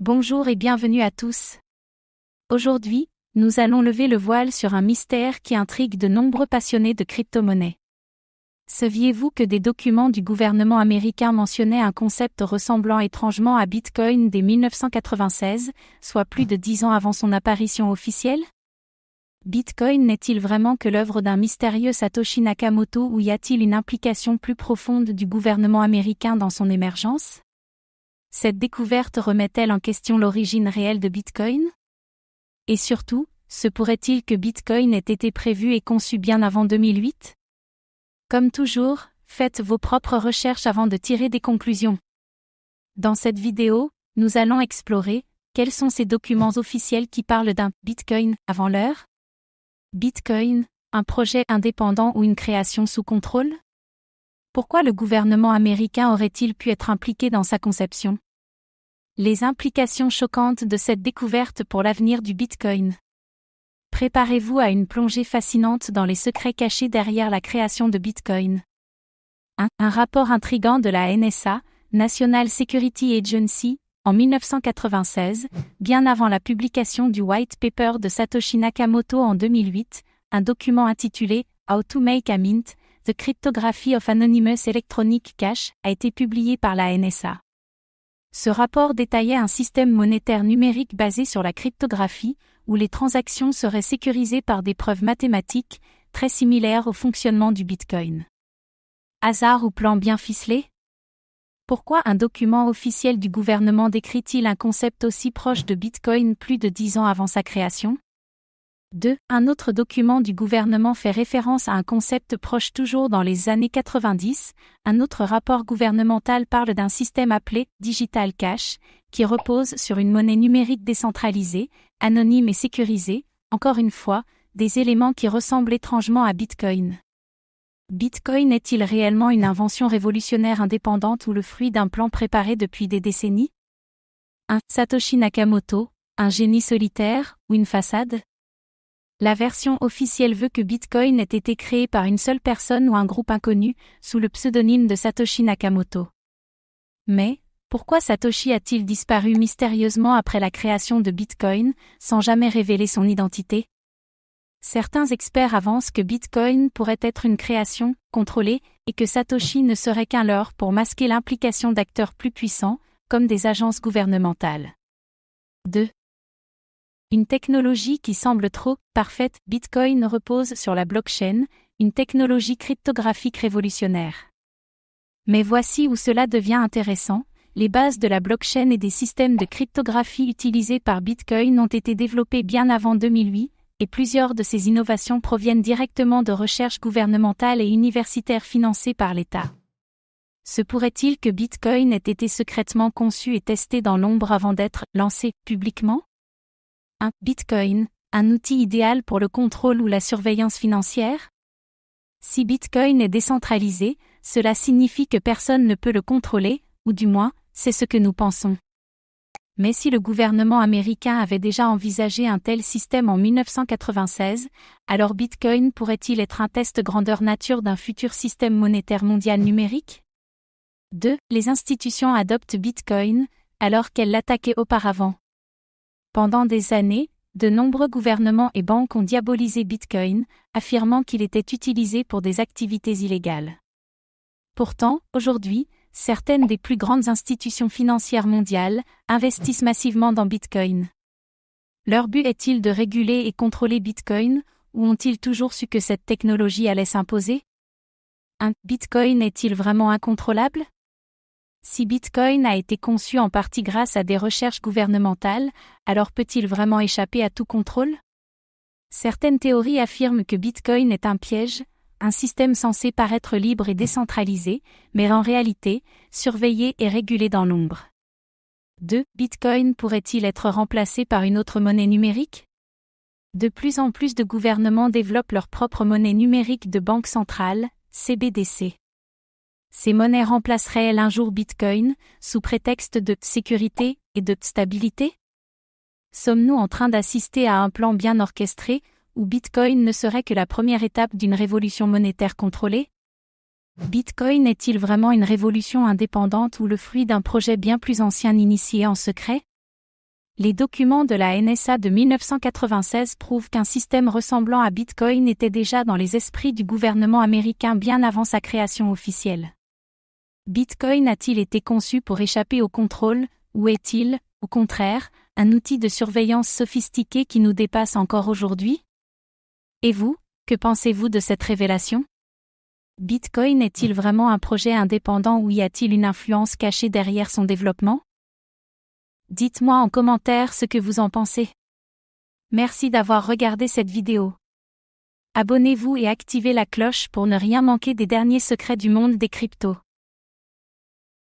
Bonjour et bienvenue à tous. Aujourd'hui, nous allons lever le voile sur un mystère qui intrigue de nombreux passionnés de crypto-monnaies. Saviez-vous que des documents du gouvernement américain mentionnaient un concept ressemblant étrangement à Bitcoin dès 1996, soit plus de 10 ans avant son apparition officielle? Bitcoin n'est-il vraiment que l'œuvre d'un mystérieux Satoshi Nakamoto ou y a-t-il une implication plus profonde du gouvernement américain dans son émergence? Cette découverte remet-elle en question l'origine réelle de Bitcoin? Et surtout, se pourrait-il que Bitcoin ait été prévu et conçu bien avant 2008? Comme toujours, faites vos propres recherches avant de tirer des conclusions. Dans cette vidéo, nous allons explorer quels sont ces documents officiels qui parlent d'un Bitcoin avant l'heure? Bitcoin, un projet indépendant ou une création sous contrôle? Pourquoi le gouvernement américain aurait-il pu être impliqué dans sa conception? Les implications choquantes de cette découverte pour l'avenir du Bitcoin. Préparez-vous à une plongée fascinante dans les secrets cachés derrière la création de Bitcoin. Un rapport intrigant de la NSA, National Security Agency, en 1996, bien avant la publication du white paper de Satoshi Nakamoto en 2008, un document intitulé « How to Make a Mint », The Cryptography of Anonymous Electronic Cash a été publié par la NSA. Ce rapport détaillait un système monétaire numérique basé sur la cryptographie, où les transactions seraient sécurisées par des preuves mathématiques, très similaires au fonctionnement du Bitcoin. Hasard ou plan bien ficelé? Pourquoi un document officiel du gouvernement décrit-il un concept aussi proche de Bitcoin plus de 10 ans avant sa création? 2. Un autre document du gouvernement fait référence à un concept proche toujours dans les années 90. Un autre rapport gouvernemental parle d'un système appelé « Digital Cash » qui repose sur une monnaie numérique décentralisée, anonyme et sécurisée, encore une fois, des éléments qui ressemblent étrangement à Bitcoin. Bitcoin est-il réellement une invention révolutionnaire indépendante ou le fruit d'un plan préparé depuis des décennies? Un Satoshi Nakamoto, un génie solitaire ou une façade? La version officielle veut que Bitcoin ait été créé par une seule personne ou un groupe inconnu, sous le pseudonyme de Satoshi Nakamoto. Mais, pourquoi Satoshi a-t-il disparu mystérieusement après la création de Bitcoin, sans jamais révéler son identité? Certains experts avancent que Bitcoin pourrait être une création, contrôlée, et que Satoshi ne serait qu'un leurre pour masquer l'implication d'acteurs plus puissants, comme des agences gouvernementales. 2. Une technologie qui semble trop parfaite, Bitcoin repose sur la blockchain, une technologie cryptographique révolutionnaire. Mais voici où cela devient intéressant, les bases de la blockchain et des systèmes de cryptographie utilisés par Bitcoin ont été développés bien avant 2008, et plusieurs de ces innovations proviennent directement de recherches gouvernementales et universitaires financées par l'État. Se pourrait-il que Bitcoin ait été secrètement conçu et testé dans l'ombre avant d'être lancé publiquement? 1. Bitcoin, un outil idéal pour le contrôle ou la surveillance financière? Si Bitcoin est décentralisé, cela signifie que personne ne peut le contrôler, ou du moins, c'est ce que nous pensons. Mais si le gouvernement américain avait déjà envisagé un tel système en 1996, alors Bitcoin pourrait-il être un test grandeur nature d'un futur système monétaire mondial numérique? 2. Les institutions adoptent Bitcoin, alors qu'elles l'attaquaient auparavant. Pendant des années, de nombreux gouvernements et banques ont diabolisé Bitcoin, affirmant qu'il était utilisé pour des activités illégales. Pourtant, aujourd'hui, certaines des plus grandes institutions financières mondiales investissent massivement dans Bitcoin. Leur but est-il de réguler et contrôler Bitcoin, ou ont-ils toujours su que cette technologie allait s'imposer? 1. Bitcoin est-il vraiment incontrôlable? Si Bitcoin a été conçu en partie grâce à des recherches gouvernementales, alors peut-il vraiment échapper à tout contrôle? Certaines théories affirment que Bitcoin est un piège, un système censé paraître libre et décentralisé, mais en réalité, surveillé et régulé dans l'ombre. 2. Bitcoin pourrait-il être remplacé par une autre monnaie numérique? De plus en plus de gouvernements développent leur propre monnaie numérique de banque centrale, CBDC. Ces monnaies remplaceraient-elles un jour Bitcoin, sous prétexte de sécurité et de stabilité? Sommes-nous en train d'assister à un plan bien orchestré, où Bitcoin ne serait que la première étape d'une révolution monétaire contrôlée? Bitcoin est-il vraiment une révolution indépendante ou le fruit d'un projet bien plus ancien initié en secret? Les documents de la NSA de 1996 prouvent qu'un système ressemblant à Bitcoin était déjà dans les esprits du gouvernement américain bien avant sa création officielle. Bitcoin a-t-il été conçu pour échapper au contrôle, ou est-il, au contraire, un outil de surveillance sophistiqué qui nous dépasse encore aujourd'hui? Et vous, que pensez-vous de cette révélation? Bitcoin est-il vraiment un projet indépendant ou y a-t-il une influence cachée derrière son développement? Dites-moi en commentaire ce que vous en pensez. Merci d'avoir regardé cette vidéo. Abonnez-vous et activez la cloche pour ne rien manquer des derniers secrets du monde des cryptos.